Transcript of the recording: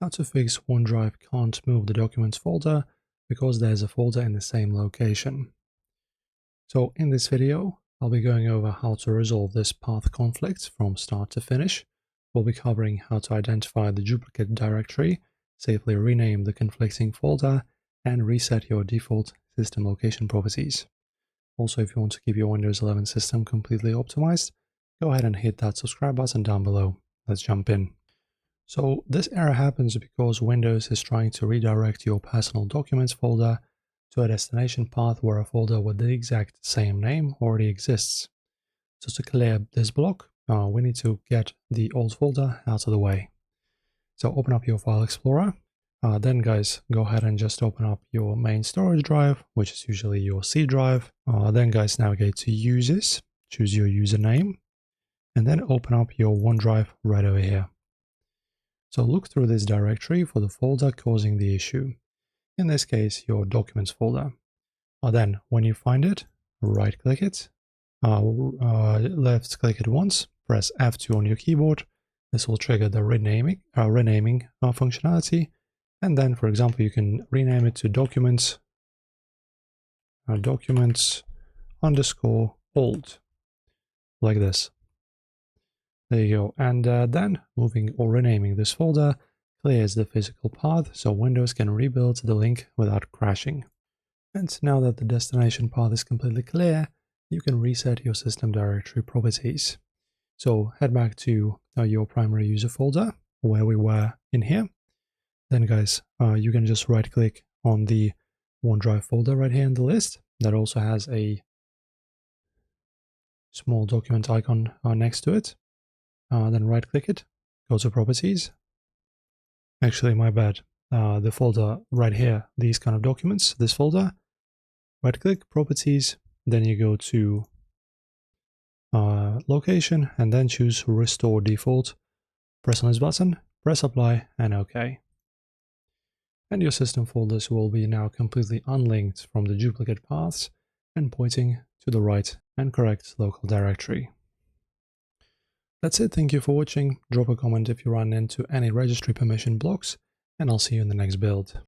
how to fix OneDrive can't move the documents folder because there's a folder in the same location. So in this video, I'll be going over how to resolve this path conflict from start to finish. We'll be covering how to identify the duplicate directory, safely rename the conflicting folder, and reset your default system location properties. Also, if you want to keep your Windows 11 system completely optimized, go ahead and hit that subscribe button down below. Let's jump in. So this error happens because Windows is trying to redirect your personal documents folder to a destination path where a folder with the exact same name already exists. So to clear this block, we need to get the old folder out of the way. So open up your File Explorer. Then guys, go ahead and just open up your main storage drive, which is usually your C drive. Then guys, navigate to Users, choose your username, and then open up your OneDrive right over here. So look through this directory for the folder causing the issue. In this case, your documents folder. Then when you find it, right click it, left click it once, press F2 on your keyboard. This will trigger the renaming functionality. And then, for example, you can rename it to documents _old, like this. There you go. And then moving or renaming this folder clears the physical path, so Windows can rebuild the link without crashing. And now that the destination path is completely clear, you can reset your system directory properties. So head back to your primary user folder where we were in here. Then guys, you can just right click on the OneDrive folder right here in the list that also has a small document icon next to it. Then right click it, go to properties. Actually, my bad. The folder right here, these kind of documents, this folder, right click properties, then you go to location and then choose restore default. Press on this button, press apply and OK. And your system folders will be now completely unlinked from the duplicate paths and pointing to the right and correct local directory. That's it, thank you for watching. Drop a comment if you run into any registry permission blocks, and I'll see you in the next build.